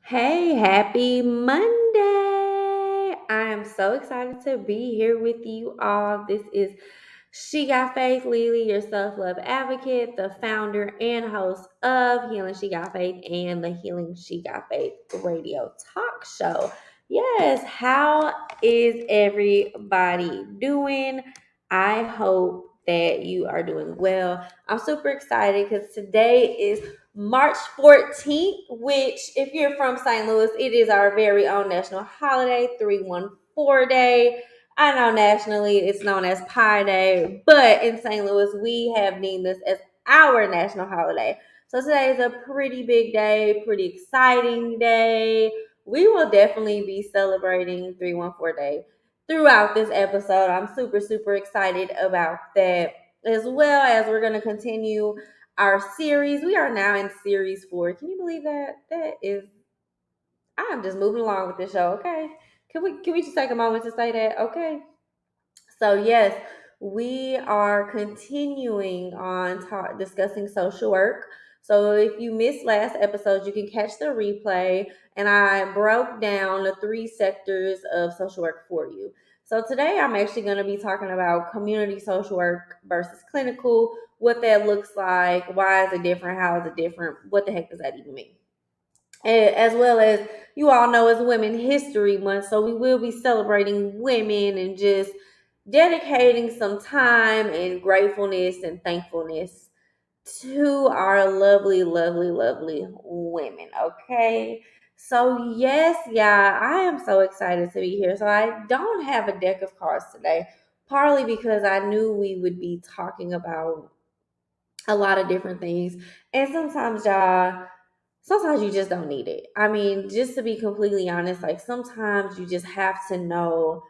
Hey, happy Monday. I am so excited to be here with you all. This is She Got Faith, LeLe, your self love advocate, the founder and host of Healing She Got Faith and the Healing She Got Faith radio talk show. Yes, how is everybody doing? I hope that you are doing well. I'm super excited because today is March 14th, which, if you're from St. Louis, it is our very own national holiday, 314 Day. I know nationally it's known as Pi Day, but in St. Louis, we have named this as our national holiday. So today is a pretty big day, pretty exciting day. We will definitely be celebrating 314 Day throughout this episode. I'm super, super excited about that, as well as we're going to continue our series. We are now in series 4. Can you believe that? I'm just moving along with this show, okay? Can we just take a moment to say that? Okay. So yes, we are continuing on discussing social work. So if you missed last episode, you can catch the replay, and I broke down the 3 sectors of social work for you. So today I'm actually going to be talking about community social work versus clinical, what that looks like, why is it different, how is it different, what the heck does that even mean? As well as, you all know, it's Women History Month, so we will be celebrating women and just dedicating some time and gratefulness and thankfulness to our lovely, lovely, lovely women. Okay. So yes, yeah, I am so excited to be here. So I don't have a deck of cards today, partly because I knew we would be talking about a lot of different things. And sometimes you just don't need it. I mean, just to be completely honest, like sometimes you just have to know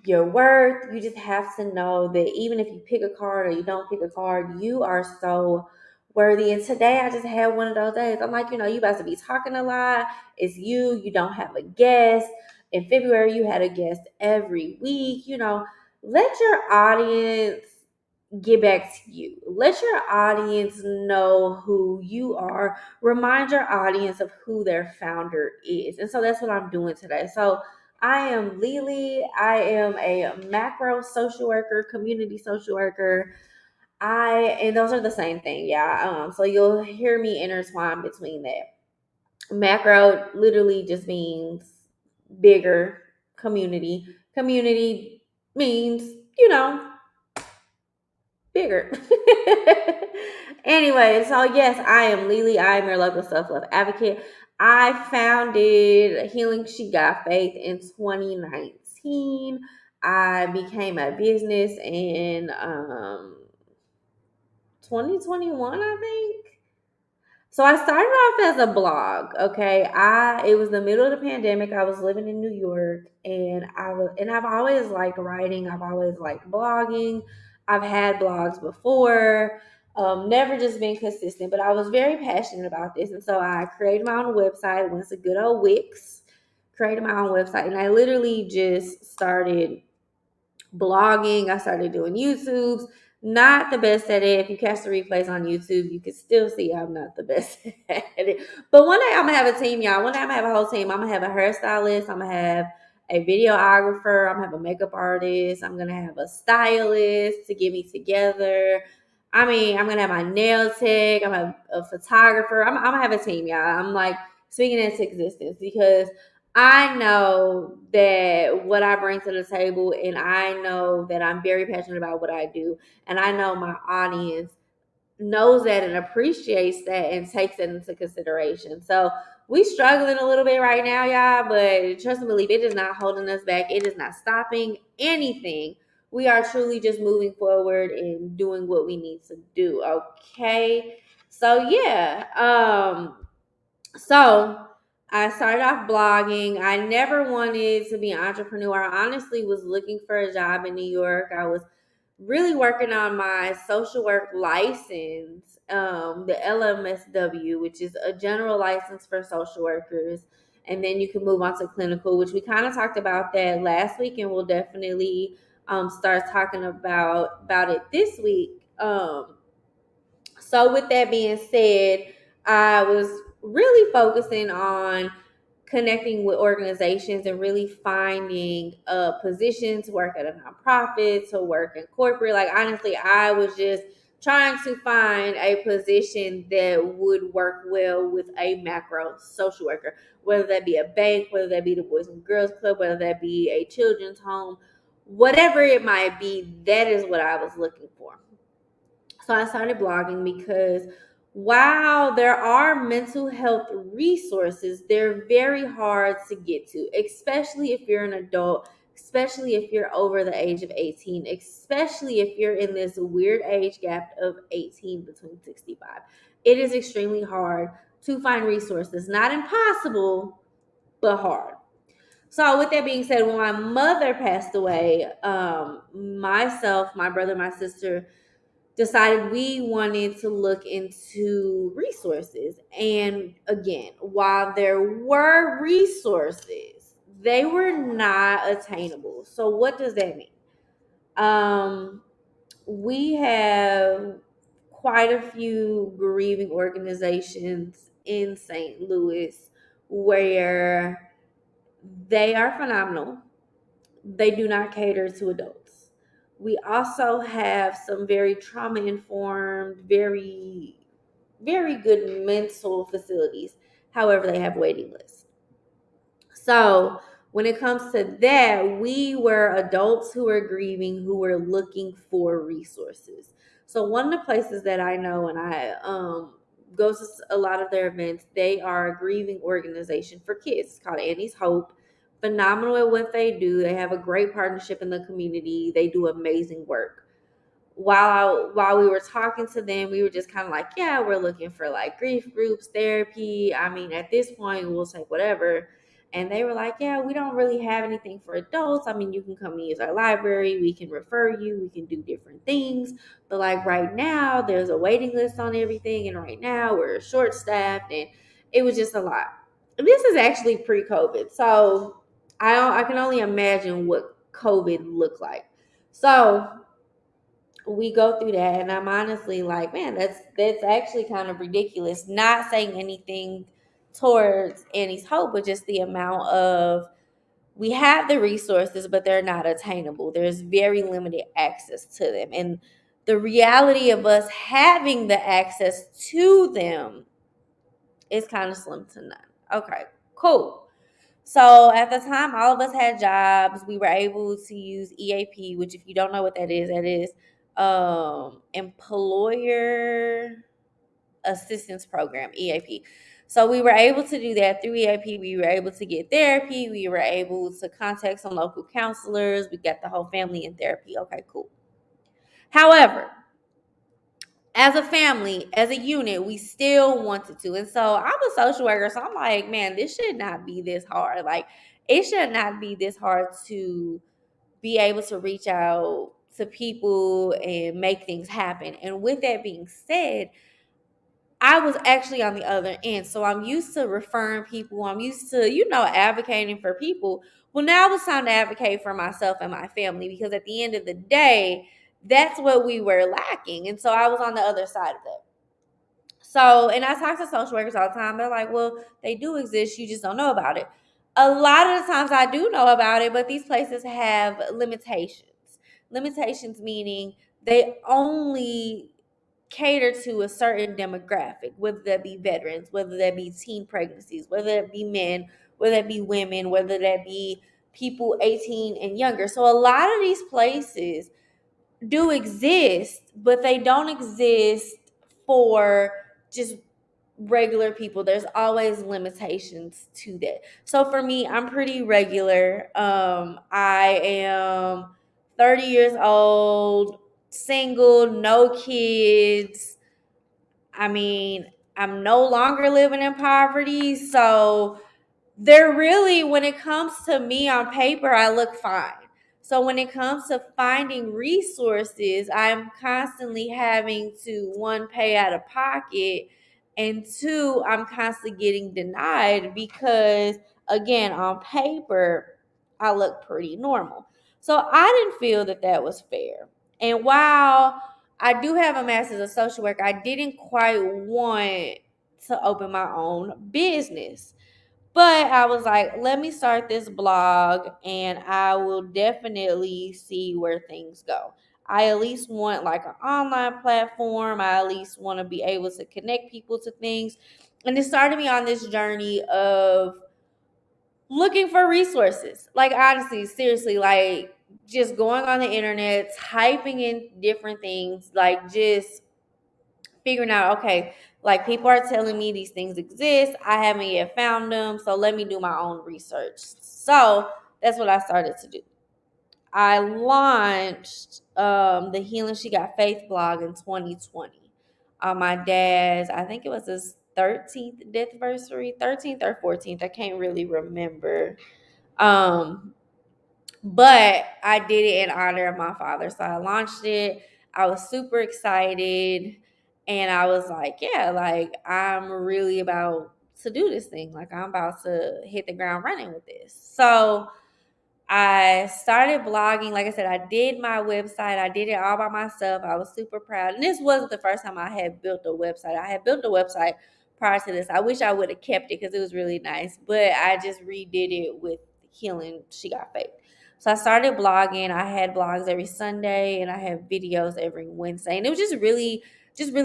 your worth. You just have to know that even if you pick a card or you don't pick a card, you are so worthy. And today I just had one of those days. I'm like, you about to be talking a lot. It's you don't have a guest. In February, you had a guest every week. Let your audience get back to you. Let your audience know who you are. Remind your audience of who their founder is. And so that's what I'm doing today. So I am LeLe. I am a macro social worker, community social worker. And those are the same thing, yeah. So you'll hear me intertwine between that. Macro literally just means bigger community. Community means, bigger. Anyway, so yes, I am LeLe. I am your local self-love advocate. I founded Healing She Got Faith in 2019. I became a business in 2021, I think. So I started off as a blog. Okay, it was the middle of the pandemic. I was living in New York, and I've always liked writing. I've always liked blogging. I've had blogs before. Never just been consistent, but I was very passionate about this, and so I created my own website. Once a good old Wix, created my own website, and I literally just started blogging. I started doing YouTubes. Not the best at it. If you catch the replays on YouTube, you can still see I'm not the best at it. But one day I'm gonna have a team, y'all. One day I'm gonna have a whole team. I'm gonna have a hairstylist. I'm gonna have a videographer. I'm gonna have a makeup artist. I'm gonna have a stylist to get me together. I mean, I'm gonna have my nail tech. I'm gonna have a photographer. I'm gonna have a team, y'all. I'm like speaking into existence because I know that what I bring to the table, and I know that I'm very passionate about what I do, and I know my audience knows that and appreciates that and takes it into consideration. So we struggling a little bit right now, y'all, but trust and believe, it is not holding us back. It is not stopping anything. We are truly just moving forward and doing what we need to do. Okay. So yeah. So I started off blogging. I never wanted to be an entrepreneur. I honestly was looking for a job in New York. I was really working on my social work license, the LMSW, which is a general license for social workers. And then you can move on to clinical, which we kind of talked about that last week, and we'll definitely start talking about it this week. So with that being said, I was really focusing on connecting with organizations and really finding a position to work at a nonprofit, to work in corporate. Like, honestly, I was just trying to find a position that would work well with a macro social worker, whether that be a bank, whether that be the Boys and Girls Club, whether that be a children's home, whatever it might be. That is what I was looking for. So I started blogging because while there are mental health resources, they're very hard to get to, especially if you're an adult, especially if you're over the age of 18, especially if you're in this weird age gap of 18 between 65. It is extremely hard to find resources. Not impossible, but hard. So with that being said, when my mother passed away, myself, my brother, my sister decided we wanted to look into resources. And again, while there were resources, they were not attainable. So what does that mean? We have quite a few grieving organizations in St. Louis where they are phenomenal. They do not cater to adults. We also have some very trauma informed, very good mental facilities. However, they have waiting lists. So when it comes to that, we were adults who were grieving, who were looking for resources. So one of the places that I know, and I go to a lot of their events, they are a grieving organization for kids. It's called Annie's Hope. Phenomenal at what they do. They have a great partnership in the community. They do amazing work. While we were talking to them, we were just kind of like, yeah, we're looking for like grief groups, therapy. I mean, at this point, we'll take whatever. And they were like, yeah, we don't really have anything for adults. I mean, you can come and use our library. We can refer you. We can do different things. But like right now, there's a waiting list on everything. And right now, we're short staffed. And it was just a lot. This is actually pre-COVID. So I can only imagine what COVID looked like. So we go through that, and I'm honestly like, man, that's actually kind of ridiculous. Not saying anything towards Annie's Hope, but just the amount of, we have the resources, but they're not attainable. There's very limited access to them, and the reality of us having the access to them is kind of slim to none. Okay, cool. So at the time, all of us had jobs. We were able to use EAP, which, if you don't know what that is employer assistance program, EAP. So we were able to do that through EAP. We were able to get therapy. We were able to contact some local counselors. We got the whole family in therapy. Okay, cool. However, as a family, as a unit, we still wanted to. And so I'm a social worker, so I'm like, man, this should not be this hard. Like, it should not be this hard to be able to reach out to people and make things happen. And with that being said, I was actually on the other end. So I'm used to referring people. I'm used to, advocating for people. Well, now it's time to advocate for myself and my family, because at the end of the day, that's what we were lacking. And so I was on the other side of that. So, and I talk to social workers all the time. They're like, well, they do exist. You just don't know about it. A lot of the times I do know about it, but these places have limitations. Limitations meaning they only cater to a certain demographic, whether that be veterans, whether that be teen pregnancies, whether that be men, whether that be women, whether that be people 18 and younger. So a lot of these places do exist, but they don't exist for just regular people. There's always limitations to that. So for me, I'm pretty regular. I am 30 years old, single, no kids. I mean, I'm no longer living in poverty. So they're really, when it comes to me on paper, I look fine. So when it comes to finding resources, I'm constantly having to, one, pay out of pocket, and two, I'm constantly getting denied because, again, on paper, I look pretty normal. So I didn't feel that that was fair. And while I do have a master's of social work, I didn't quite want to open my own business. But I was like, let me start this blog and I will definitely see where things go. I at least want like an online platform. I at least want to be able to connect people to things. And it started me on this journey of looking for resources. Like, honestly, seriously, like just going on the internet, typing in different things, like just figuring out, okay, like people are telling me these things exist. I haven't yet found them. So let me do my own research. So that's what I started to do. I launched the Healing She Got Faith blog in 2020 on my dad's, I think it was his 13th death anniversary, 13th or 14th. I can't really remember. Um, but I did it in honor of my father. So I launched it. I was super excited. And I was like, yeah, like I'm really about to do this thing. Like I'm about to hit the ground running with this. So I started blogging. Like I said, I did my website. I did it all by myself. I was super proud. And this wasn't the first time I had built a website. I had built a website prior to this. I wish I would have kept it because it was really nice. But I just redid it with Healing She Got Faith. So I started blogging. I had blogs every Sunday and I had videos every Wednesday. And it was just really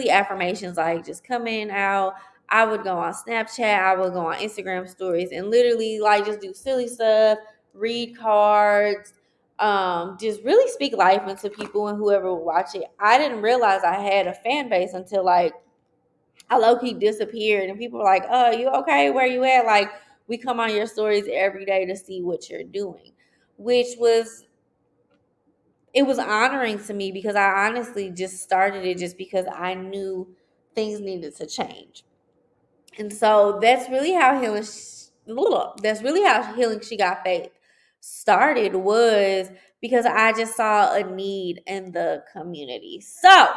affirmations, like just coming out. I would go on Snapchat. I would go on Instagram stories and literally like just do silly stuff, read cards, just really speak life into people and whoever would watch it. I didn't realize I had a fan base until like I low-key disappeared and people were like, oh, you okay? Where you at? Like we come on your stories every day to see what you're doing, which was it was honoring to me because I honestly just started it just because I knew things needed to change. And so that's really how Healing She Got Faith started, was because I just saw a need in the community. So,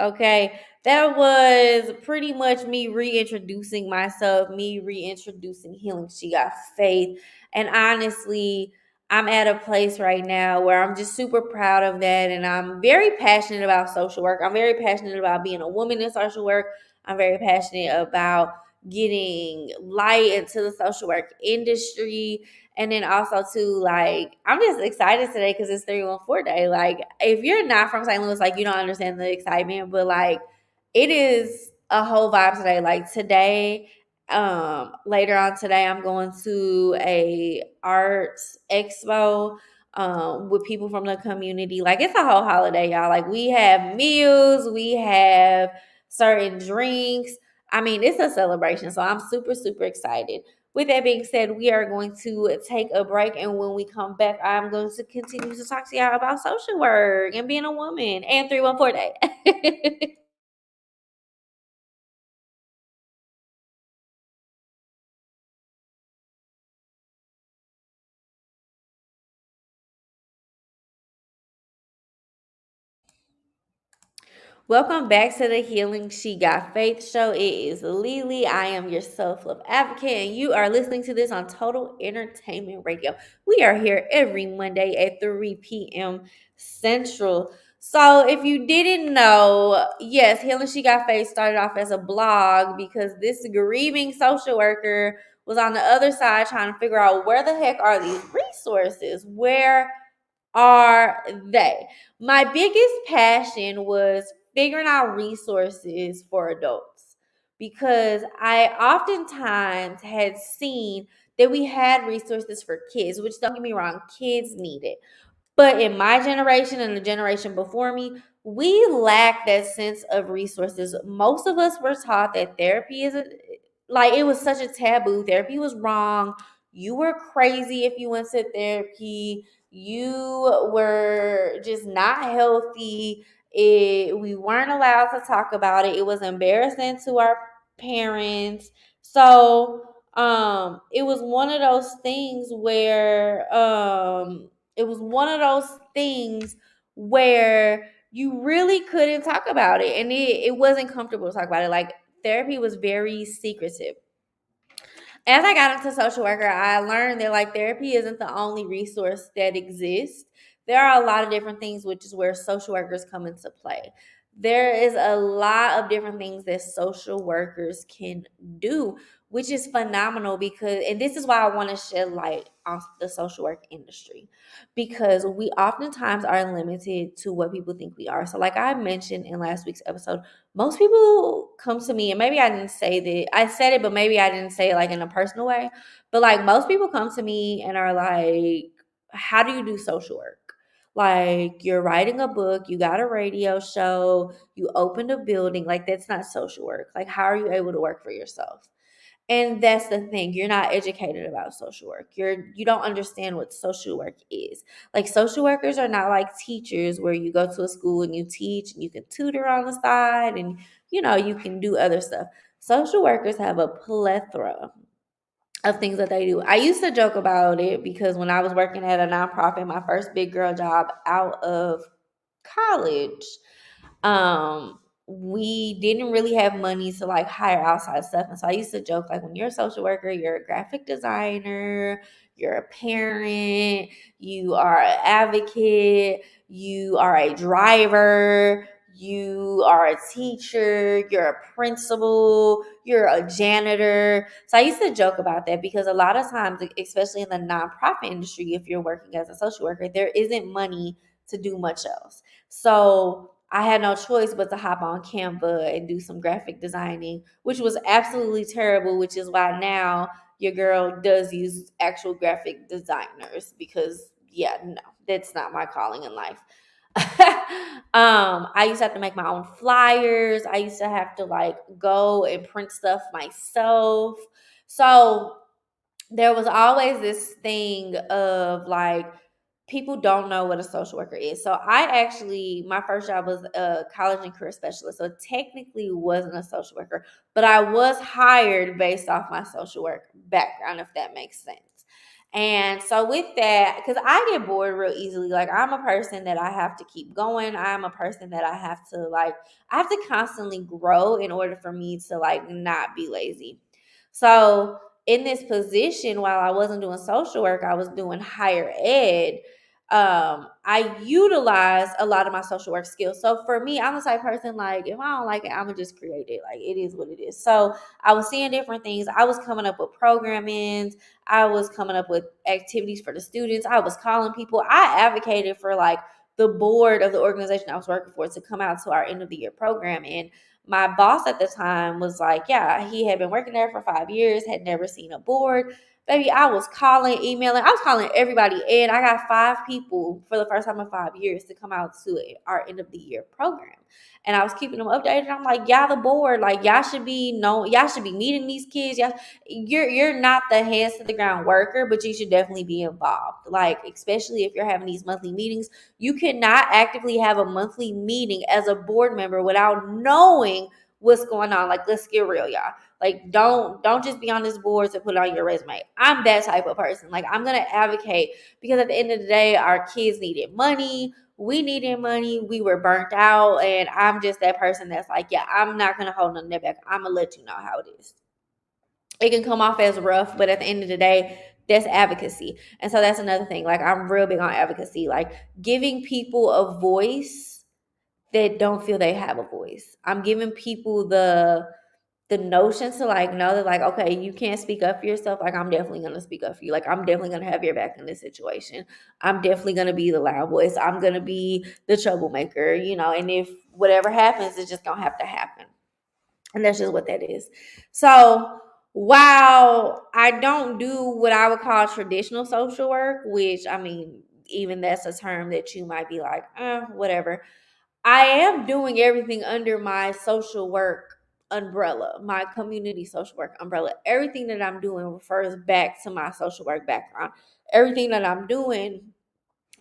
okay, that was pretty much me reintroducing myself, me reintroducing Healing She Got Faith. And honestly, I'm at a place right now where I'm just super proud of that. And I'm very passionate about social work. I'm very passionate about being a woman in social work. I'm very passionate about getting light into the social work industry. And then also too, like, I'm just excited today because it's 314 day. Like, if you're not from St. Louis, like, you don't understand the excitement, but like, it is a whole vibe today. Like today, later on today, I'm going to a arts expo with people from the community. Like, it's a whole holiday, y'all. Like, we have meals, we have certain drinks. I mean, it's a celebration. So I'm super, super excited. With that being said, we are going to take a break. And when we come back, I'm going to continue to talk to y'all about social work and being a woman and 314 day. Welcome back to the Healing She Got Faith show. It is LeLe. I am your self-love advocate, and you are listening to this on Total Entertainment Radio. We are here every Monday at 3 p.m. Central. So if you didn't know, yes, Healing She Got Faith started off as a blog because this grieving social worker was on the other side trying to figure out where the heck are these resources? Where are they? My biggest passion was figuring out resources for adults because I oftentimes had seen that we had resources for kids, which, don't get me wrong, kids need it. But in my generation and the generation before me, we lack that sense of resources. Most of us were taught that therapy is like, it was such a taboo. Therapy was wrong. You were crazy if you went to therapy. You were just not healthy. We weren't allowed to talk about it. It was embarrassing to our parents. So it was one of those things where you really couldn't talk about it, and it wasn't comfortable to talk about it. Like, therapy was very secretive. As I got into social worker, I learned that like therapy isn't the only resource that exists. There are a lot of different things, which is where social workers come into play. There is a lot of different things that social workers can do, which is phenomenal because, and this is why I want to shed light on the social work industry, because we oftentimes are limited to what people think we are. So, like I mentioned in last week's episode, most people come to me, and maybe I didn't say that, I said it, but maybe I didn't say it like in a personal way. But like most people come to me and are like, how do you do social work? Like, you're writing a book, you got a radio show, you opened a building. Like, that's not social work. Like, how are you able to work for yourself? And that's the thing. You're not educated about social work. You don't understand what social work is. Like, social workers are not like teachers where you go to a school and you teach and you can tutor on the side and you can do other stuff. Social workers have a plethora of things that they do. I used to joke about it because when I was working at a nonprofit, my first big girl job out of college, we didn't really have money to like hire outside stuff. And so I used to joke, like, when you're a social worker, you're a graphic designer, you're a parent, you are an advocate, you are a driver, you are a teacher, you're a principal, you're a janitor. So I used to joke about that because a lot of times, especially in the nonprofit industry, if you're working as a social worker, there isn't money to do much else. So I had no choice but to hop on Canva and do some graphic designing, which was absolutely terrible, which is why now your girl does use actual graphic designers because, yeah, no, that's not my calling in life. I used to have to make my own flyers. I used to have to like go and print stuff myself. So there was always this thing of like, people don't know what a social worker is. So my first job was a college and career specialist. So technically wasn't a social worker, but I was hired based off my social work background, if that makes sense. And so with that, because I get bored real easily, like I'm a person that I have to keep going. I'm a person that I have to constantly grow in order for me to like not be lazy. So in this position, while I wasn't doing social work, I was doing higher ed. I utilized a lot of my social work skills. So for me, I'm the type of person, like, if I don't like it, I'm gonna just create it. Like, it is what it is. So I was seeing different things. I was coming up with programming. I was coming up with activities for the students. I was calling people. I advocated for like the board of the organization I was working for to come out to our end of the year program. And my boss at the time was like, yeah, he had been working there for 5 years, had never seen a board. Baby, I was calling, emailing, I was calling everybody. And I got 5 people for the first time in 5 years to come out to our end of the year program. And I was keeping them updated. I'm like, y'all the board, like y'all should be meeting these kids. Y'all, you're not the hands to the ground worker, but you should definitely be involved. Like, especially if you're having these monthly meetings, you cannot actively have a monthly meeting as a board member without knowing what's going on. Like, let's get real, y'all. Like, don't just be on this board to put it on your resume. I'm that type of person. Like, I'm gonna advocate because at the end of the day, our kids needed money. We needed money. We were burnt out, and I'm just that person that's like, yeah, I'm not gonna hold nothing back. I'm gonna let you know how it is. It can come off as rough, but at the end of the day, that's advocacy. And so that's another thing. Like, I'm real big on advocacy, like giving people a voice that don't feel they have a voice. I'm giving people the notion to like know that, like, okay, you can't speak up for yourself. Like, I'm definitely gonna speak up for you. Like, I'm definitely gonna have your back in this situation. I'm definitely gonna be the loud voice. I'm gonna be the troublemaker, and if whatever happens, it's just gonna have to happen. And that's just what that is. So while I don't do what I would call traditional social work, which, I mean, even that's a term that you might be like, whatever. I am doing everything under my social work umbrella, my community social work umbrella. Everything that I'm doing refers back to my social work background. Everything that I'm doing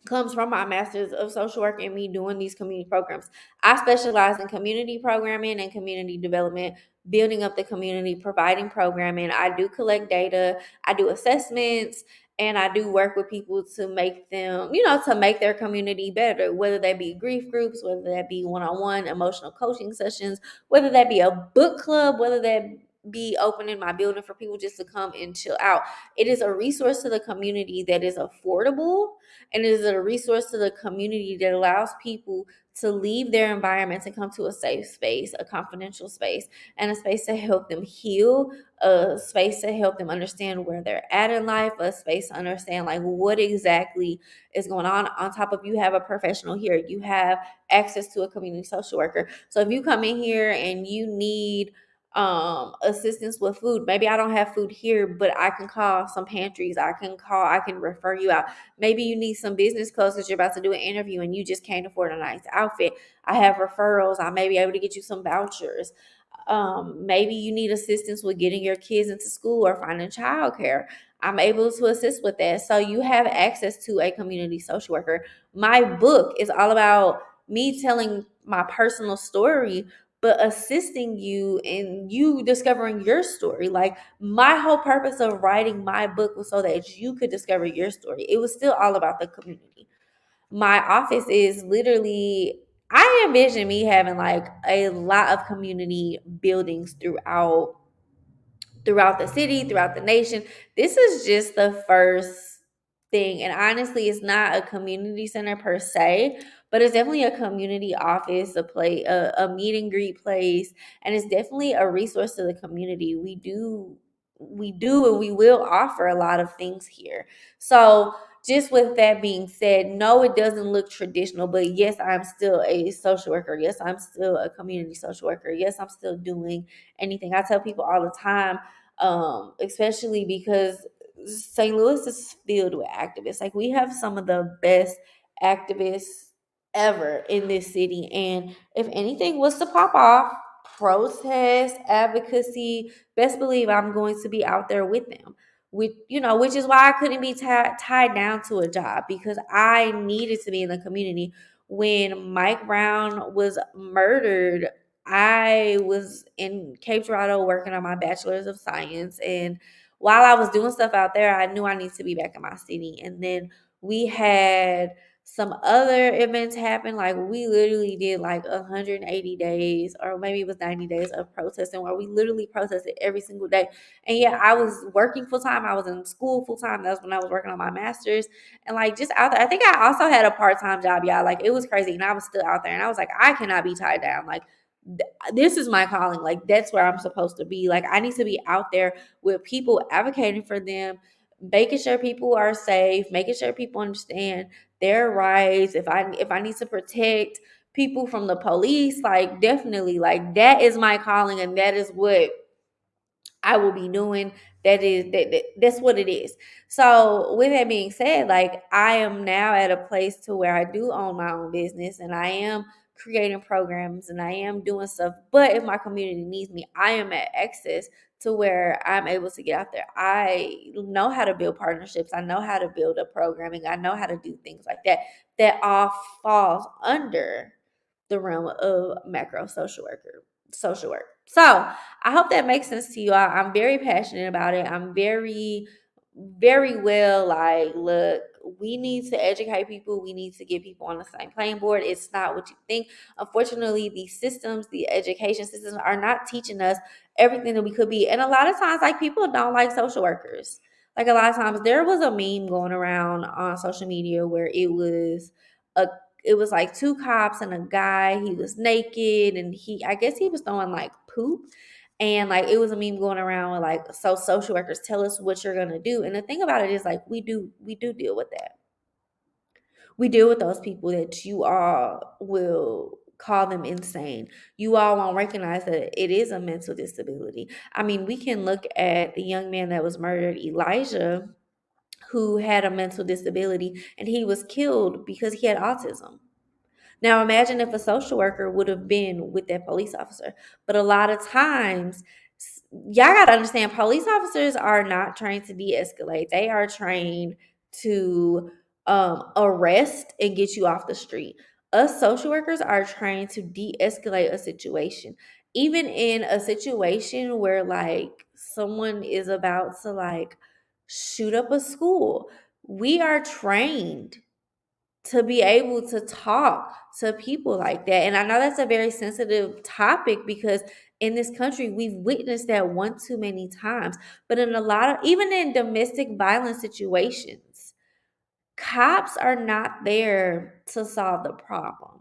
comes from my master's of social work and me doing these community programs. I specialize in community programming and community development, building up the community, providing programming. I do collect data, I do assessments, and I do work with people to make them, to make their community better, whether that be grief groups, whether that be one-on-one emotional coaching sessions, whether that be a book club, whether that be open in my building for people just to come and chill out. It is a resource to the community that is affordable, and it is a resource to the community that allows people to leave their environments and come to a safe space, a confidential space, and a space to help them heal, a space to help them understand where they're at in life, a space to understand like what exactly is going on. On top of, you have a professional here, you have access to a community social worker. So if you come in here and you need assistance with food, maybe I don't have food here, but I can call some pantries, I can refer you out. Maybe you need some business clothes because you're about to do an interview and you just can't afford a nice outfit. I have referrals, I may be able to get you some vouchers. Maybe you need assistance with getting your kids into school or finding childcare. I'm able to assist with that. So you have access to a community social worker. My book is all about me telling my personal story, but assisting you in you discovering your story. Like, my whole purpose of writing my book was so that you could discover your story. It was still all about the community. My office is literally, I envision me having like a lot of community buildings throughout the city, throughout the nation. This is just the first thing. And honestly, it's not a community center per se, but it's definitely a community office, a meet and greet place, and it's definitely a resource to the community. We do and we will offer a lot of things here. So just with that being said, no, it doesn't look traditional, but yes, I'm still a social worker. Yes, I'm still a community social worker. Yes, I'm still doing anything. I tell people all the time, especially because St. Louis is filled with activists. Like, we have some of the best activists ever in this city. And if anything was to pop off, protest, advocacy, best believe I'm going to be out there with them. Which is why I couldn't be tied down to a job, because I needed to be in the community. When Mike Brown was murdered, I was in Cape Girardeau working on my bachelor's of science. And while I was doing stuff out there, I knew I needed to be back in my city. And then we had some other events happen. Like, we literally did like 180 days, or maybe it was 90 days of protesting, where we literally protested every single day. And yeah, I was working full time. I was in school full time. That's when I was working on my master's. And like, just out there, I think I also had a part-time job, y'all. Like, it was crazy. And I was still out there. And I was like, I cannot be tied down. Like, this is my calling. Like, that's where I'm supposed to be. Like, I need to be out there with people, advocating for them, making sure people are safe, making sure people understand their rights. If I need to protect people from the police, like, definitely, like, that is my calling, and that is what I will be doing. That's what it is. So with that being said, like, I am now at a place to where I do own my own business, and I am creating programs, and I am doing stuff. But if my community needs me, I am at access to where I'm able to get out there. I know how to build partnerships. I know how to build a programming. I know how to do things like that. That all falls under the realm of macro social work. So I hope that makes sense to you. I'm very passionate about it. I'm very, very well like, look, we need to educate people. We need to get people on the same playing board. It's not what you think. Unfortunately, the education systems are not teaching us everything that we could be. And a lot of times, like, people don't like social workers. Like, a lot of times, there was a meme going around on social media where a it was like two cops and a guy. He was naked, and I guess he was throwing like poop. And like, it was a meme going around with like, so social workers, tell us what you're gonna do. And the thing about it is, like, we do deal with that. We deal with those people that you all will call them insane. You all won't recognize that it is a mental disability. I mean, we can look at the young man that was murdered, Elijah, who had a mental disability, and he was killed because he had autism. Now, imagine if a social worker would have been with that police officer. But a lot of times, y'all got to understand, police officers are not trained to de escalate, they are trained to arrest and get you off the street. Us social workers are trained to de escalate a situation. Even in a situation where, like, someone is about to, like, shoot up a school, we are trained to be able to talk to people like that. And I know that's a very sensitive topic, because in this country, we've witnessed that one too many times. But in a lot of, even in domestic violence situations, cops are not there to solve the problem.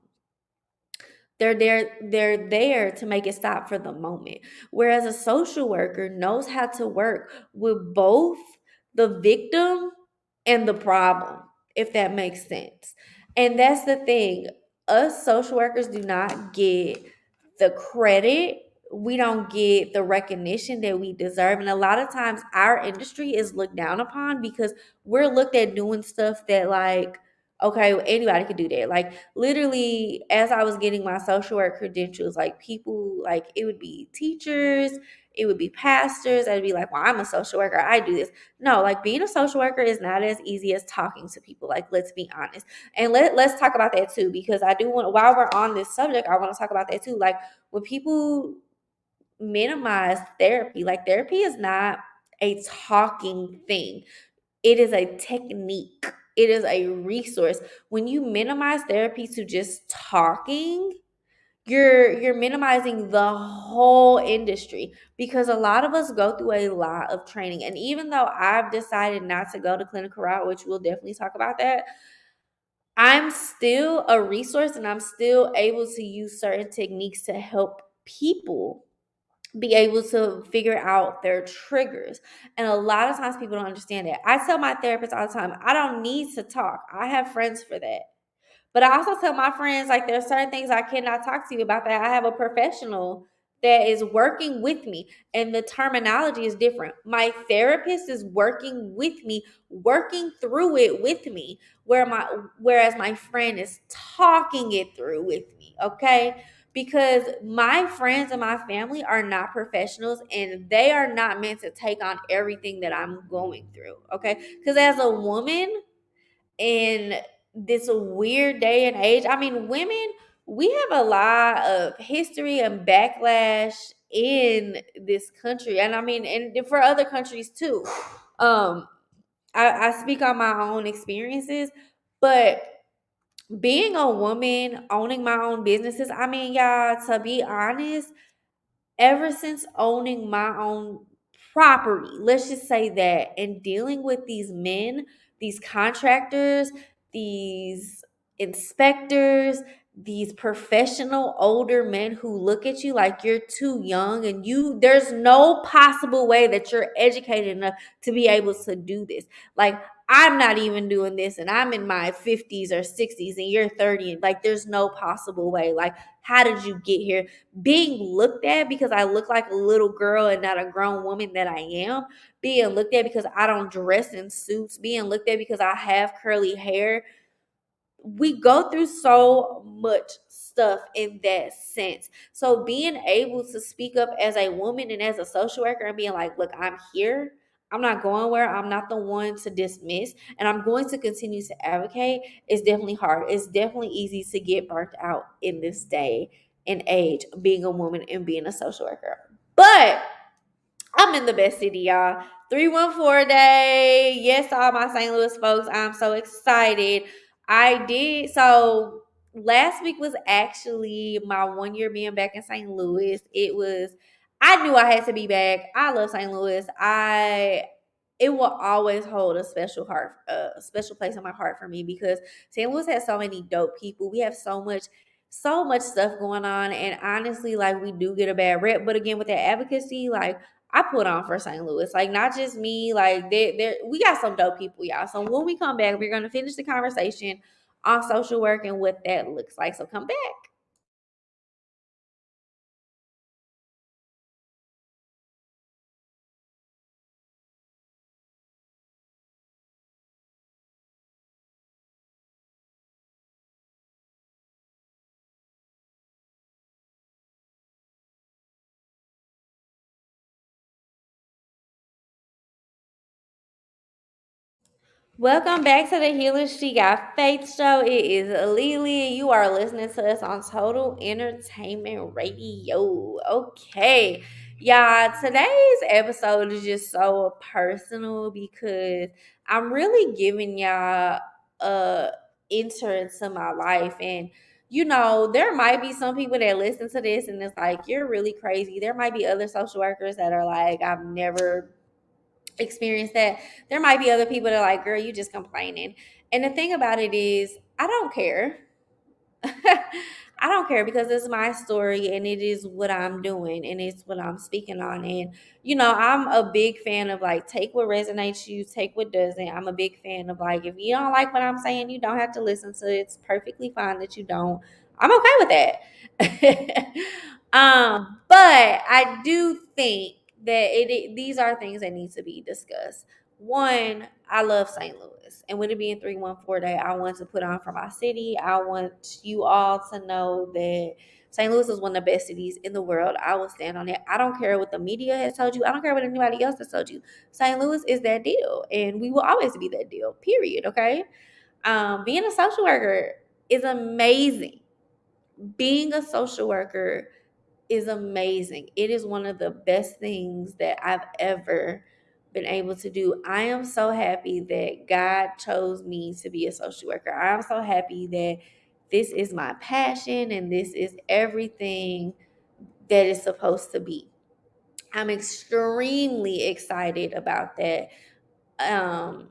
They're there to make it stop for the moment. Whereas a social worker knows how to work with both the victim and the problem, if that makes sense. And that's the thing. Us social workers do not get the credit. We don't get the recognition that we deserve. And a lot of times our industry is looked down upon because we're looked at doing stuff that, like, okay, anybody could do that. Like, literally, as I was getting my social work credentials, like, people, like, it would be teachers, it would be pastors. I'd be like, well, I'm a social worker, I do this. No, like, being a social worker is not as easy as talking to people. Like, let's be honest. And let's talk about that too, because I do want, while we're on this subject, I want to talk about that too. Like, when people minimize therapy, like, therapy is not a talking thing. It is a technique. It is a resource. When you minimize therapy to just talking, you're minimizing the whole industry, because a lot of us go through a lot of training. And even though I've decided not to go the clinical route, which we'll definitely talk about that, I'm still a resource and I'm still able to use certain techniques to help people be able to figure out their triggers. And a lot of times people don't understand that. I tell my therapist all the time, I don't need to talk. I have friends for that. But I also tell my friends, like, there are certain things I cannot talk to you about, that I have a professional that is working with me. And the terminology is different. My therapist is working with me, working through it with me, whereas my friend is talking it through with me. Okay. Because my friends and my family are not professionals, and they are not meant to take on everything that I'm going through. Okay. Because as a woman, in this weird day and age, I mean, women, we have a lot of history and backlash in this country. And I mean, and for other countries too. Um, I speak on my own experiences, but being a woman, owning my own businesses, I mean, y'all, to be honest, ever since owning my own property, let's just say that, and dealing with these men, these contractors, these inspectors, these professional older men who look at you like you're too young, and there's no possible way that you're educated enough to be able to do this. Like, I'm not even doing this, and I'm in my 50s or 60s and you're 30. Like, there's no possible way. Like, how did you get here? Being looked at because I look like a little girl and not a grown woman that I am, being looked at because I don't dress in suits, being looked at because I have curly hair. We go through so much stuff in that sense. So being able to speak up as a woman and as a social worker and being like, look, I'm here. I'm not going where. I'm not the one to dismiss, and I'm going to continue to advocate. It's definitely hard. It's definitely easy to get burnt out in this day and age, being a woman and being a social worker. But I'm in the best city, y'all. 314 day. Yes, all my St. Louis folks. I'm so excited. I did. So last week was actually my 1 year being back in St. Louis. I knew I had to be back. I love St. Louis. It will always hold a special place in my heart for me, because St. Louis has so many dope people. We have so much stuff going on, and honestly, like, we do get a bad rep. But again, with that advocacy, like, I put on for St. Louis, like, not just me, like, we got some dope people, y'all. So when we come back, we're gonna finish the conversation on social work and what that looks like. So come back. Welcome back to the Healing She Got Faith show. It is LeLe. You are listening to us on Total Entertainment Radio. Okay. Y'all, today's episode is just so personal because I'm really giving y'all a enter into my life. And there might be some people that listen to this and it's like, you're really crazy. There might be other social workers that are like, I've never experience that. There might be other people that are like, girl, you just complaining. And the thing about it is, I don't care. I don't care because it's my story and it is what I'm doing and it's what I'm speaking on. And, I'm a big fan of like, take what resonates you, take what doesn't. I'm a big fan of like, if you don't like what I'm saying, you don't have to listen to it. It's perfectly fine that you don't. I'm okay with that. But I do think that these are things that need to be discussed. One, I love St. Louis. And with it being 314 Day, I want to put on for my city. I want you all to know that St. Louis is one of the best cities in the world. I will stand on it. I don't care what the media has told you. I don't care what anybody else has told you. St. Louis is that deal. And we will always be that deal, period. Okay? Being a social worker is amazing. Being a social worker is amazing. It is one of the best things that I've ever been able to do. I am so happy that God chose me to be a social worker. I'm so happy that this is my passion and this is everything that is supposed to be. I'm extremely excited about that. Um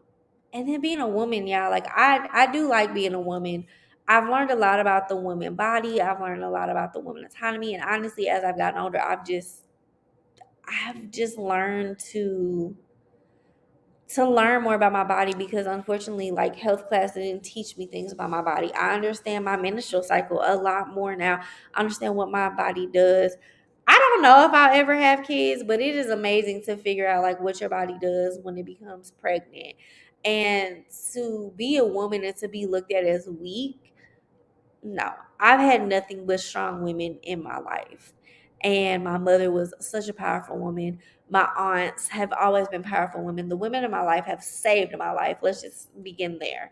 and then being a woman, y'all, like I do like being a woman. I've learned a lot about the woman body. I've learned a lot about the woman autonomy. And honestly, as I've gotten older, I've just learned to learn more about my body because unfortunately, like health class didn't teach me things about my body. I understand my menstrual cycle a lot more now. I understand what my body does. I don't know if I'll ever have kids, but it is amazing to figure out like what your body does when it becomes pregnant. And to be a woman and to be looked at as weak, no, I've had nothing but strong women in my life. And my mother was such a powerful woman. My aunts have always been powerful women. The women in my life have saved my life. Let's just begin there.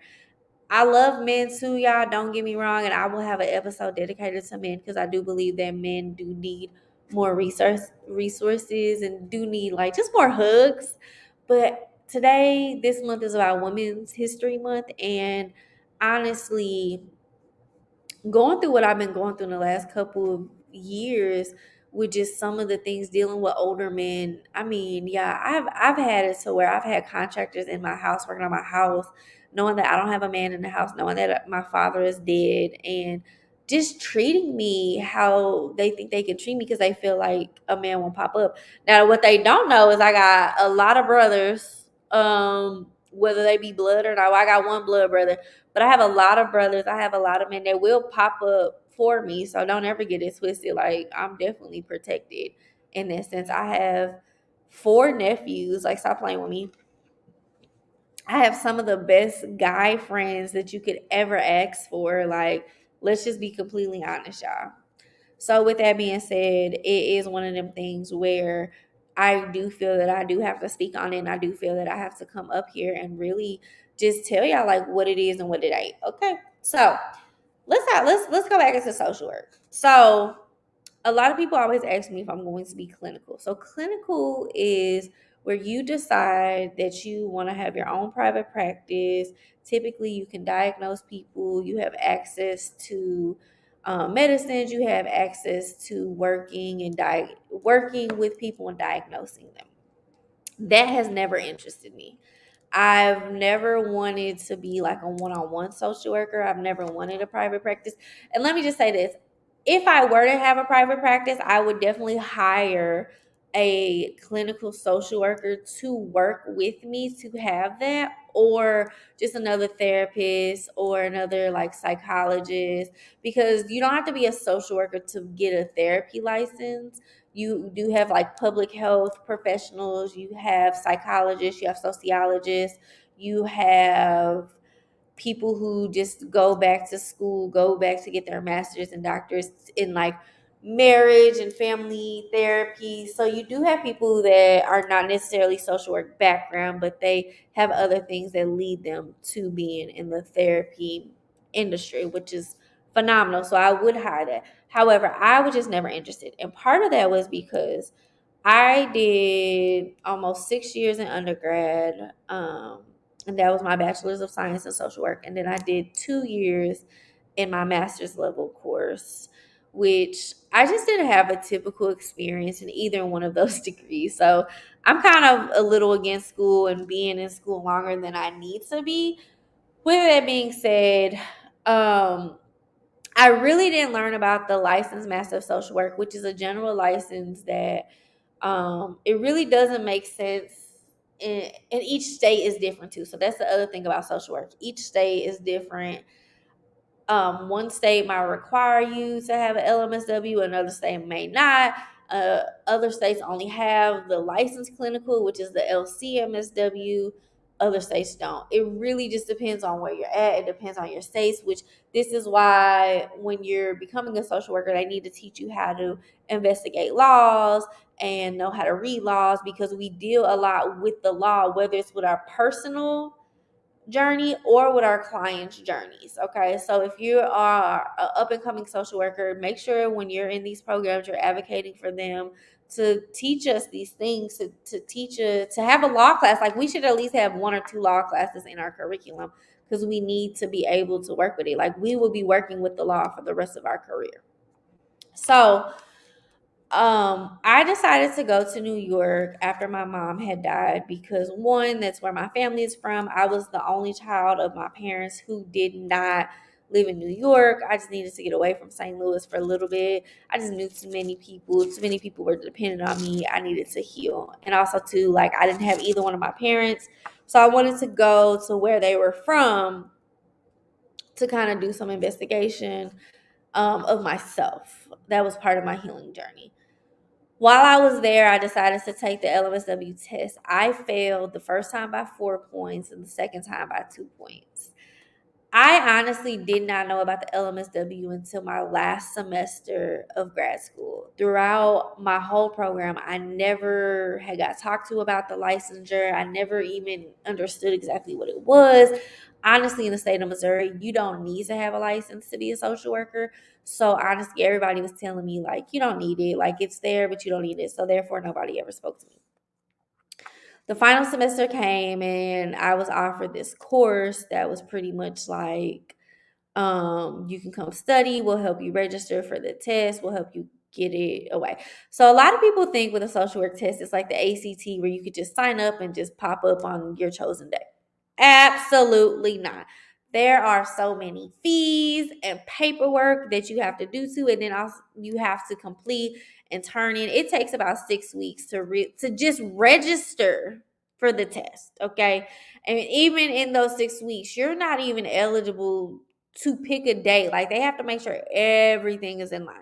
I love men too, y'all. Don't get me wrong. And I will have an episode dedicated to men because I do believe that men do need more resources and do need like just more hugs. But today, this month is about Women's History Month. And honestly, going through what I've been going through in the last couple of years with just some of the things dealing with older men. I mean, yeah, I've had it to where I've had contractors in my house working on my house, knowing that I don't have a man in the house, knowing that my father is dead, and just treating me how they think they can treat me because they feel like a man won't pop up. Now, what they don't know is I got a lot of brothers, whether they be blood or not. Well, I got one blood brother, but I have a lot of brothers. I have a lot of men that will pop up for me. So don't ever get it twisted. Like, I'm definitely protected in that sense. I have 4 nephews. Like, stop playing with me. I have some of the best guy friends that you could ever ask for. Like, let's just be completely honest, y'all. So with that being said, it is one of them things where I do feel that I do have to speak on it, and I do feel that I have to come up here and really just tell y'all like what it is and what it ain't. Okay. So let's go back into social work. So a lot of people always ask me if I'm going to be clinical. So clinical is where you decide that you want to have your own private practice. Typically, you can diagnose people. You have access to medicines. You have access to working with people and diagnosing them. That has never interested me. I've never wanted to be like a one-on-one social worker. I've never wanted a private practice. And let me just say this. If I were to have a private practice, I would definitely hire a clinical social worker to work with me to have that, or just another therapist or another like psychologist, because you don't have to be a social worker to get a therapy license. You do have like public health professionals, you have psychologists, you have sociologists, you have people who just go back to school, go back to get their masters and doctors in like marriage and family therapy. So you do have people that are not necessarily social work background, but they have other things that lead them to being in the therapy industry, which is phenomenal. So I would hire that. However, I was just never interested. And part of that was because I did almost 6 years in undergrad, and that was my bachelor's of science in social work. And then I did 2 years in my master's level course, which I just didn't have a typical experience in either one of those degrees. So I'm kind of a little against school and being in school longer than I need to be. With that being said, um, I really didn't learn about the licensed master of social work, which is a general license that it really doesn't make sense. And each state is different too. So that's the other thing about social work. Each state is different. One state might require you to have an LMSW, another state may not. Other states only have the licensed clinical, which is the LCMSW. Other states don't. It really just depends on where you're at. It depends on your states, which this is why when you're becoming a social worker, they need to teach you how to investigate laws and know how to read laws, because we deal a lot with the law, whether it's with our personal journey or with our clients' journeys. Okay, so if you are an up and coming social worker, make sure when you're in these programs, you're advocating for them to teach us these things, to teach us, to have a law class. Like, we should at least have one or two law classes in our curriculum, because we need to be able to work with it. Like, we will be working with the law for the rest of our career. So I decided to go to New York after my mom had died because, one, that's where my family is from. I was the only child of my parents who did not live in New York. I just needed to get away from St. Louis for a little bit. I just knew too many people. Too many people were dependent on me. I needed to heal. And also, too, like, I didn't have either one of my parents. So I wanted to go to where they were from to kind of do some investigation of myself. That was part of my healing journey. While I was there, I decided to take the LMSW test. I failed the first time by 4 points and the second time by 2 points. I honestly did not know about the LMSW until my last semester of grad school. Throughout my whole program, I never had got talked to about the licensure. I never even understood exactly what it was. Honestly, in the state of Missouri, you don't need to have a license to be a social worker. So honestly, everybody was telling me, like, you don't need it. Like, it's there, but you don't need it. So therefore, nobody ever spoke to me. The final semester came and I was offered this course that was pretty much like, you can come study, we'll help you register for the test, we'll help you get it away. So a lot of people think with a social work test, it's like the ACT where you could just sign up and just pop up on your chosen day. Absolutely not. There are so many fees and paperwork that you have to do to, and then also you have to complete and turn in. It takes about 6 weeks to just register for the test. Okay, and even in those 6 weeks, you're not even eligible to pick a date. Like, they have to make sure everything is in line.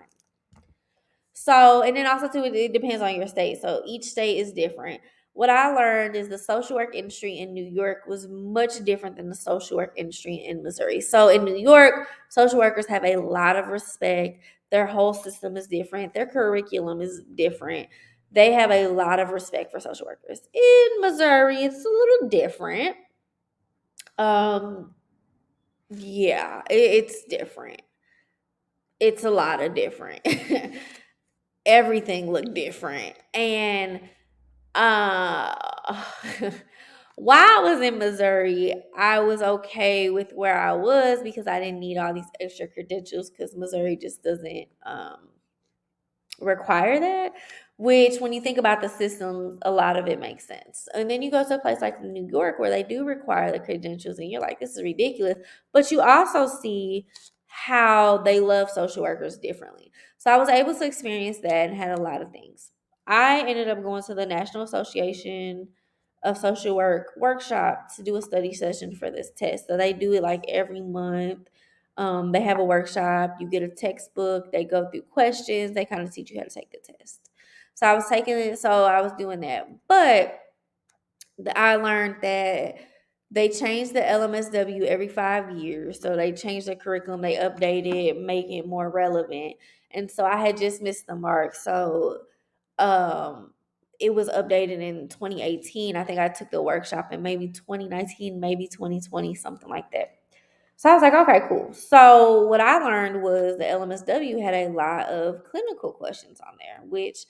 So, and then also too, it depends on your state. So each state is different. What I learned is the social work industry in New York was much different than the social work industry in Missouri. So in New York, social workers have a lot of respect. Their whole system is different. Their curriculum is different. They have a lot of respect for social workers. In Missouri, it's a little different. Um, yeah, it's different. It's a lot of different. Everything looked different. And uh while I was in Missouri, I was okay with where I was because I didn't need all these extra credentials, because Missouri just doesn't require that, which when you think about the systems, a lot of it makes sense. And then you go to a place like New York where they do require the credentials and you're like, this is ridiculous. But you also see how they love social workers differently. So I was able to experience that and had a lot of things. I ended up going to the National Association of Social Work workshop to do a study session for this test. So they do it like every month. They have a workshop, you get a textbook, they go through questions, they kind of teach you how to take the test. So I was taking it, so I was doing that. But I learned that they changed the LMSW every 5 years. So they changed the curriculum, they updated it, make it more relevant. And so I had just missed the mark. So it was updated in 2018. I think I took the workshop in maybe 2019, maybe 2020, something like that. So I was like, okay, cool. So what I learned was the LMSW had a lot of clinical questions on there, which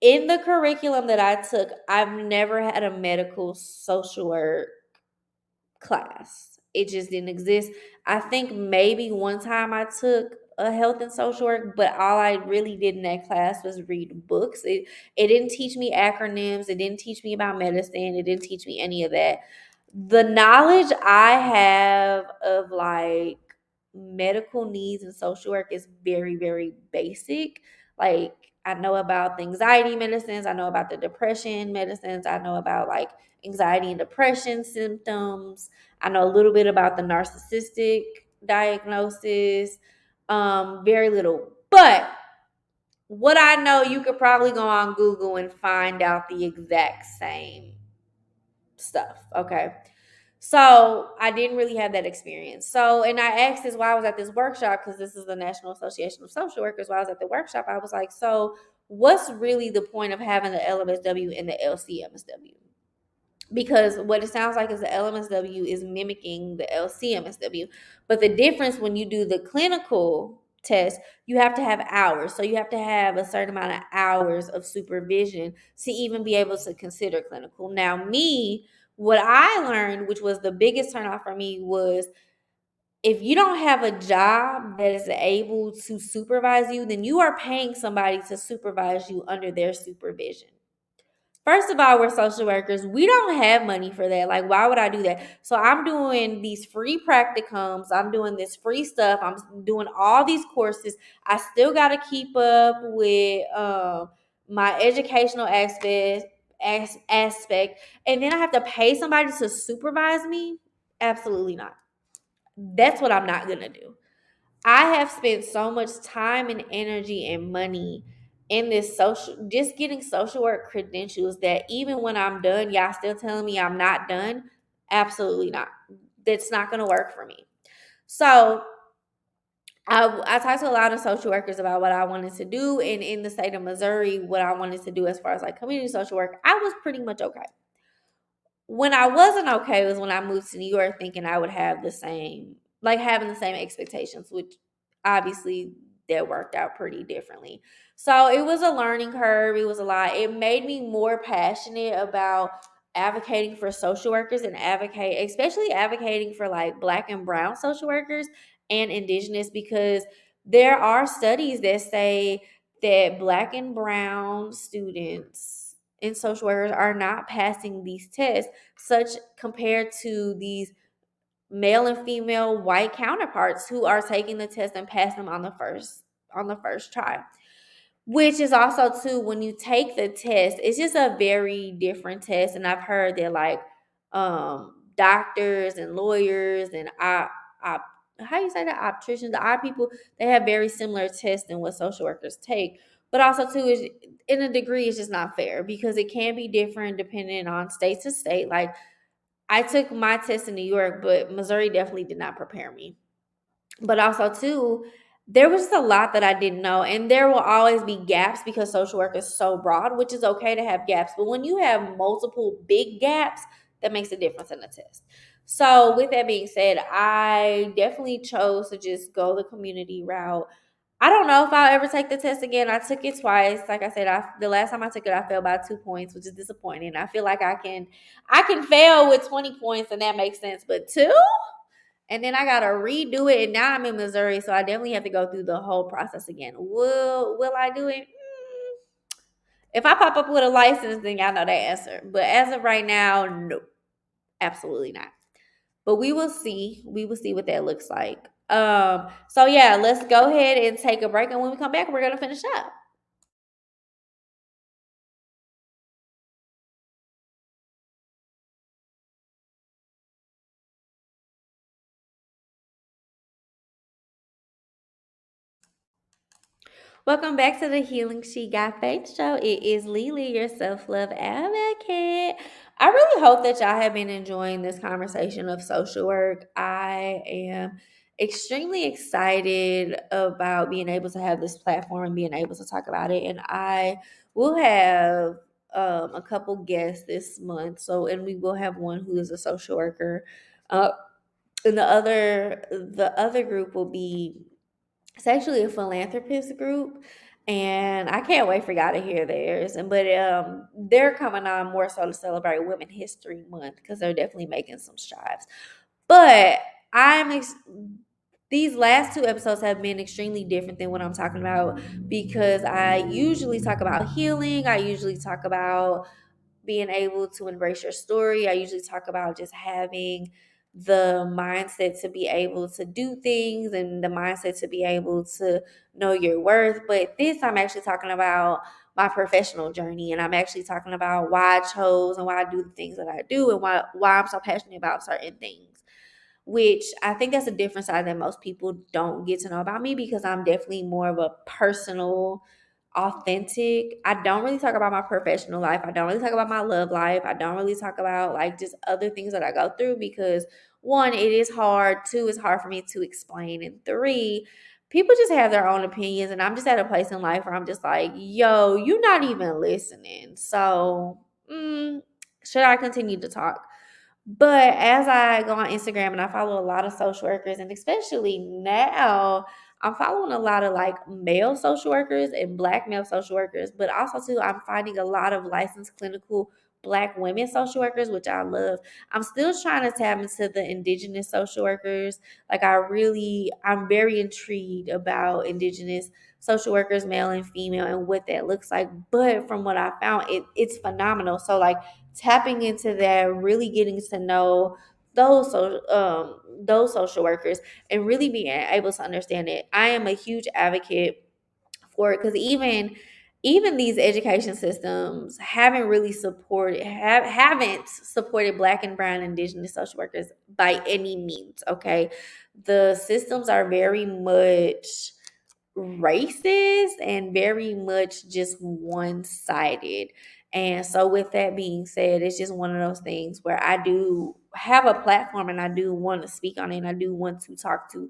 in the curriculum that I took, I've never had a medical social work class. It just didn't exist. I think maybe one time I took a health and social work, but all I really did in that class was read books. It didn't teach me acronyms. It didn't teach me about medicine. It didn't teach me any of that. The knowledge I have of, like, medical needs in social work is very, very basic. Like, I know about the anxiety medicines, I know about the depression medicines, I know about like anxiety and depression symptoms, I know a little bit about the narcissistic diagnosis, very little. But what I know, you could probably go on Google and find out the exact same stuff. Okay. So I didn't really have that experience. So, and I asked this while I was at this workshop, because this is the National Association of Social Workers. While I was at the workshop, I was like, so what's really the point of having the LMSW and the LCMSW? Because what it sounds like is the LMSW is mimicking the LCMSW. But the difference when you do the clinical test, you have to have hours. So you have to have a certain amount of hours of supervision to even be able to consider clinical. Now, what I learned, which was the biggest turnoff for me, was if you don't have a job that is able to supervise you, then you are paying somebody to supervise you under their supervision. First of all, we're social workers. We don't have money for that. Like, why would I do that? So I'm doing these free practicums. I'm doing this free stuff. I'm doing all these courses. I still got to keep up with my educational aspect. And then I have to pay somebody to supervise me? Absolutely not. That's what I'm not going to do. I have spent so much time and energy and money in this just getting social work credentials, that even when I'm done, y'all still telling me I'm not done? Absolutely not. That's not going to work for me. So I talked to a lot of social workers about what I wanted to do. And in the state of Missouri, what I wanted to do as far as like community social work, I was pretty much okay. When I wasn't okay was when I moved to New York, thinking I would have the same, like having the same expectations, which obviously that worked out pretty differently. So it was a learning curve. It was a lot. It made me more passionate about advocating for social workers and especially advocating for like Black and brown social workers and Indigenous, because there are studies that say that Black and brown students and social workers are not passing these tests, such compared to these male and female white counterparts who are taking the test and pass them on the first try. Which is also too, when you take the test, it's just a very different test. And I've heard that like doctors and lawyers and how you say that, opticians, the eye people, they have very similar tests than what social workers take. But also too, is in a degree, it's just not fair, because it can be different depending on state to state. Like, I took my test in New York, but Missouri definitely did not prepare me. But also too, there was a lot that I didn't know, and there will always be gaps because social work is so broad, which is okay to have gaps. But when you have multiple big gaps, that makes a difference in the test. So with that being said, I definitely chose to just go the community route. I don't know if I'll ever take the test again. I took it twice. Like I said, the last time I took it, I failed by 2 points, which is disappointing. I feel like I can fail with 20 points, and that makes sense. But 2? And then I gotta redo it, and now I'm in Missouri, so I definitely have to go through the whole process again. Will I do it? If I pop up with a license, then y'all know that answer. But as of right now, no, absolutely not. But we will see. We will see what that looks like. So yeah, let's go ahead and take a break, and when we come back, we're gonna finish up. Welcome back to the Healing She Got Faith show. It is LeLe, your self-love advocate. I really hope that y'all have been enjoying this conversation of social work. I am extremely excited about being able to have this platform and being able to talk about it. And I will have a couple guests this month. And we will have one who is a social worker. Uh, and the other group will be, it's actually a philanthropist group, and I can't wait for y'all to hear theirs. But they're coming on more so to celebrate Women History Month, because they're definitely making some strides. But these last 2 episodes have been extremely different than what I'm talking about, because I usually talk about healing. I usually talk about being able to embrace your story. I usually talk about just having the mindset to be able to do things and the mindset to be able to know your worth. But this, I'm actually talking about my professional journey, and I'm actually talking about why I chose and why I do the things that I do, and why I'm so passionate about certain things, which I think that's a different side that most people don't get to know about me, because I'm definitely more of a personal, authentic. I don't really talk about my professional life. I don't really talk about my love life. I don't really talk about like just other things that I go through, because one, it is hard. Two, it's hard for me to explain. And three, people just have their own opinions. And I'm just at a place in life where I'm just like, yo, you're not even listening. So, should I continue to talk? But as I go on Instagram and I follow a lot of social workers, and especially now, I'm following a lot of like male social workers and black male social workers, but also too, I'm finding a lot of licensed clinical black women social workers, which I love. I'm still trying to tap into the indigenous social workers. Like I'm very intrigued about indigenous social workers, male and female, and what that looks like. But from what I found, it's phenomenal. So like tapping into that, really getting to know those social workers, and really being able to understand it. I am a huge advocate for it, because even these education systems haven't supported black and brown indigenous social workers by any means. Okay, the systems are very much racist and very much just one-sided. And so with that being said, it's just one of those things where I do have a platform and I do want to speak on it, and I do want to talk to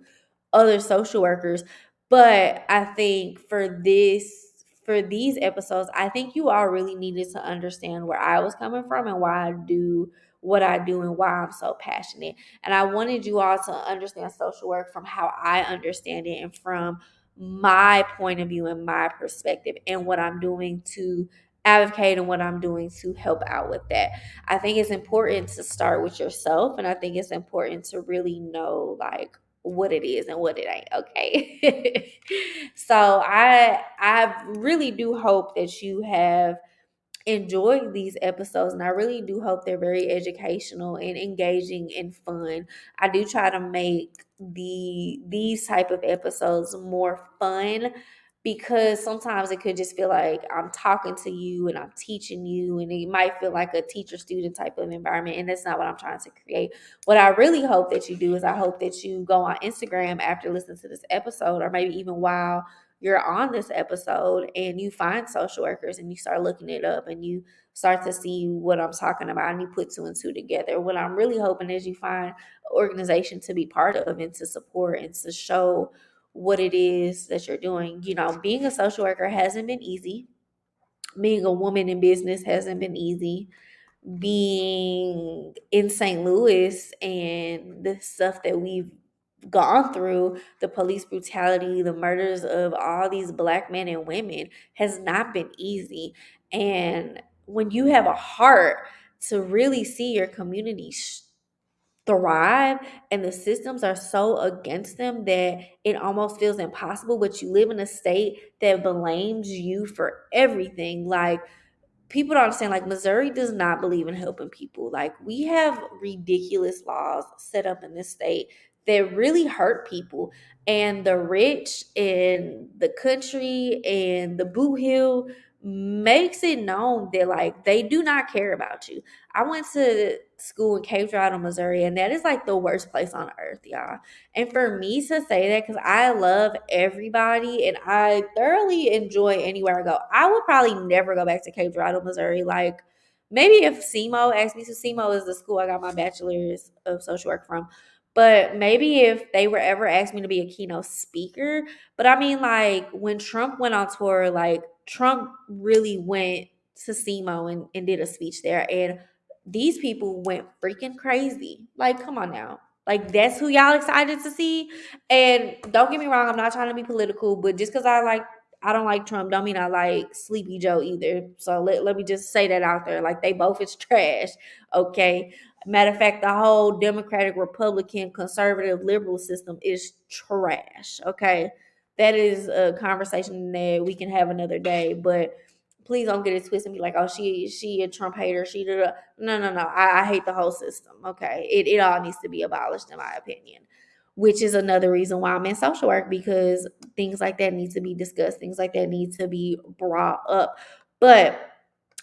other social workers. But I think for these episodes, I think you all really needed to understand where I was coming from and why I do what I do and why I'm so passionate. And I wanted you all to understand social work from how I understand it, and from my point of view and my perspective, and what I'm doing to advocate and what I'm doing to help out with that. I think it's important to start with yourself, and I think it's important to really know like what it is and what it ain't. Okay. So I really do hope that you have enjoyed these episodes, and I really do hope they're very educational and engaging and fun. I do try to make these type of episodes more fun, because sometimes it could just feel like I'm talking to you and I'm teaching you, and it might feel like a teacher student type of environment, and that's not what I'm trying to create. What I really hope that you do is I hope that you go on Instagram after listening to this episode, or maybe even while you're on this episode, and you find social workers and you start looking it up and you start to see what I'm talking about, and you put two and two together. What I'm really hoping is you find an organization to be part of and to support and to show what it is that you're doing. You know, being a social worker hasn't been easy. Being a woman in business hasn't been easy. Being in St. Louis and the stuff that we've gone through, the police brutality, the murders of all these black men and women, has not been easy. And when you have a heart to really see your community thrive, and the systems are so against them that it almost feels impossible, but you live in a state that blames you for everything. Like, people don't understand, like, Missouri does not believe in helping people. Like, we have ridiculous laws set up in this state that really hurt people, and the rich in the country and the boot hill makes it known that like they do not care about you. I went to school in Cape Girardeau, Missouri, and that is like the worst place on earth, y'all. And for me to say that, because I love everybody and I thoroughly enjoy anywhere I go, I would probably never go back to Cape Girardeau, Missouri. Like, maybe if SEMO asked me to, SEMO is the school I got my bachelor's of social work from. But maybe if they were ever asked me to be a keynote speaker. But I mean, like, when Trump went on tour, like, Trump really went to SEMO and did a speech there. And these people went freaking crazy. Like, come on now. Like, that's who y'all excited to see. And don't get me wrong, I'm not trying to be political, but just because I don't like Trump, don't mean I like Sleepy Joe either. So let me just say that out there. Like, they both is trash. Okay. Matter of fact, the whole Democratic, Republican, conservative, liberal system is trash. Okay. That is a conversation that we can have another day. But please don't get it twisted and be like, oh, she a Trump hater. She did a no. I hate the whole system. Okay. It all needs to be abolished in my opinion. Which is another reason why I'm in social work, because things like that need to be discussed. Things like that need to be brought up. But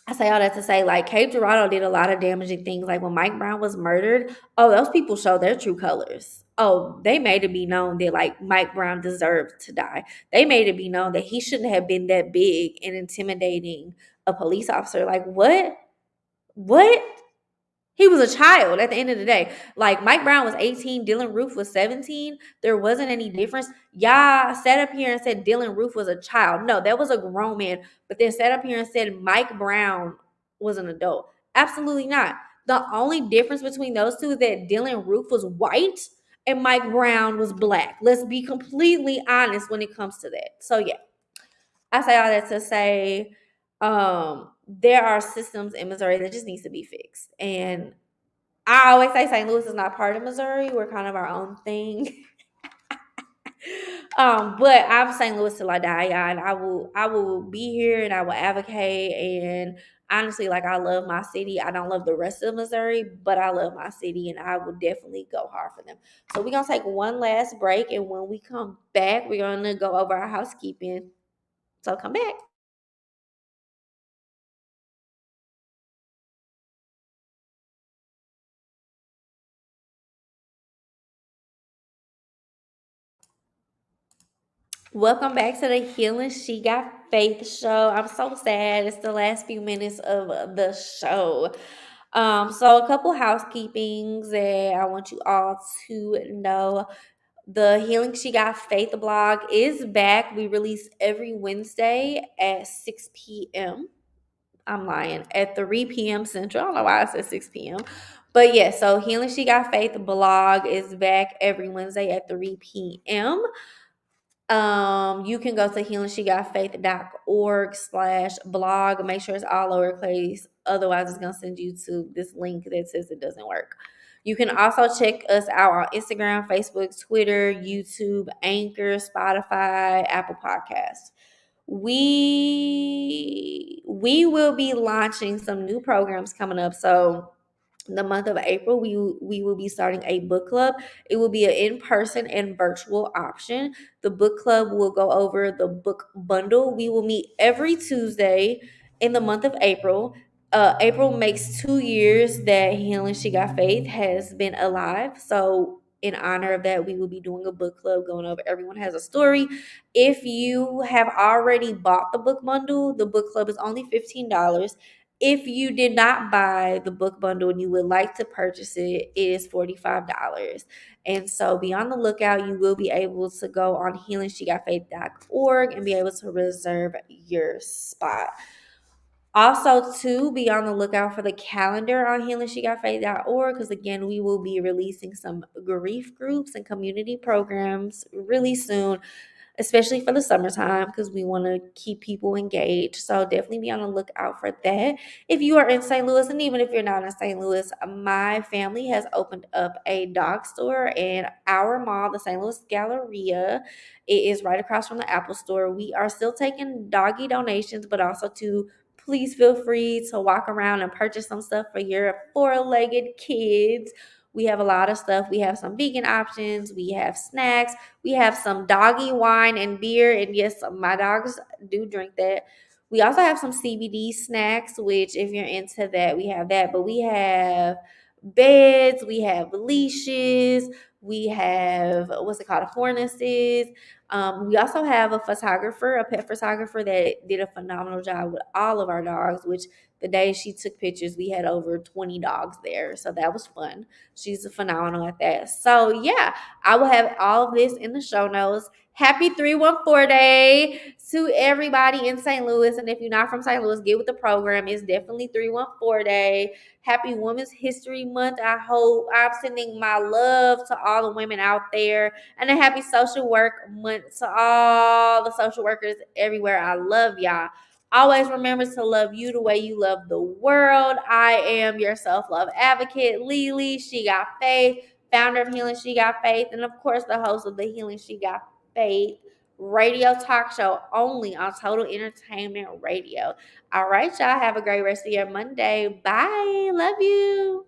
I say all that to say, like, Cape Girardeau did a lot of damaging things. Like when Mike Brown was murdered, oh, those people show their true colors. Oh, they made it be known that like Mike Brown deserved to die. They made it be known that he shouldn't have been that big and intimidating a police officer. Like what? What? He was a child at the end of the day. Like Mike Brown was 18, Dylan Roof was 17. There wasn't any difference. Y'all sat up here and said Dylan Roof was a child. No, that was a grown man. But then sat up here and said Mike Brown was an adult. Absolutely not. The only difference between those two is that Dylan Roof was white and Mike Brown was black. Let's be completely honest when it comes to that. So yeah, I say all that to say there are systems in Missouri that just needs to be fixed. And I always say St. Louis is not part of Missouri. We're kind of our own thing. But I'm St. Louis till I die, y'all, and I will be here and I will advocate. And honestly, like I love my city. I don't love the rest of Missouri, but I love my city and I will definitely go hard for them. So we're gonna take one last break, and when we come back, we're gonna go over our housekeeping. So come back. Welcome back to the Healing She Got Faith show. I'm so sad. It's the last few minutes of the show. So a couple housekeepings that I want you all to know. The Healing She Got Faith blog is back. We release every Wednesday at 6 p.m. I'm lying, at 3 p.m. Central. I don't know why I said 6 p.m. But yeah, so Healing She Got Faith blog is back every Wednesday at 3 p.m. You can go to healingshegottfaith.org/blog. Make sure it's all lowercase. Otherwise, it's gonna send you to this link that says it doesn't work. You can also check us out on Instagram, Facebook, Twitter, YouTube, Anchor, Spotify, Apple Podcasts. We will be launching some new programs coming up. So the month of April, we will be starting a book club. It will be an in-person and virtual option. The book club will go over the book bundle. We will meet every Tuesday in the month of April. April makes 2 years that Healing She Got Faith has been alive. So in honor of that, we will be doing a book club going over Everyone Has a Story. If you have already bought the book bundle, the book club is only $15. If you did not buy the book bundle and you would like to purchase it, it is $45. And so be on the lookout. You will be able to go on healingshegottfaith.org and be able to reserve your spot. Also, to be on the lookout for the calendar on healingshegottfaith.org, because again, we will be releasing some grief groups and community programs really soon, especially for the summertime, because we want to keep people engaged. So definitely be on the lookout for that. If you are in St. Louis, and even if you're not in St. Louis, my family has opened up a dog store in our mall, the St. Louis Galleria. It is right across from the Apple store. We are still taking doggy donations, but also to please feel free to walk around and purchase some stuff for your four-legged kids. We have a lot of stuff. We have some vegan options. We have snacks. We have some doggy wine and beer. And yes, my dogs do drink that. We also have some CBD snacks, which if you're into that, we have that. But we have beds. We have leashes. We have, what's it called, harnesses. We also have a photographer, a pet photographer that did a phenomenal job with all of our dogs, which the day she took pictures, we had over 20 dogs there. So that was fun. She's phenomenal at that. So yeah, I will have all of this in the show notes. Happy 314 Day to everybody in St. Louis. And if you're not from St. Louis, get with the program. It's definitely 314 Day. Happy Women's History Month. I hope I'm sending my love to all the women out there. And a happy Social Work Month to all the social workers everywhere. I love y'all. Always remember to love you the way you love the world. I am your self-love advocate, LeLe. She Got Faith, founder of Healing She Got Faith, and of course the host of the Healing She Got Faith radio talk show only on Total Entertainment Radio. All right, y'all. Have a great rest of your Monday. Bye. Love you.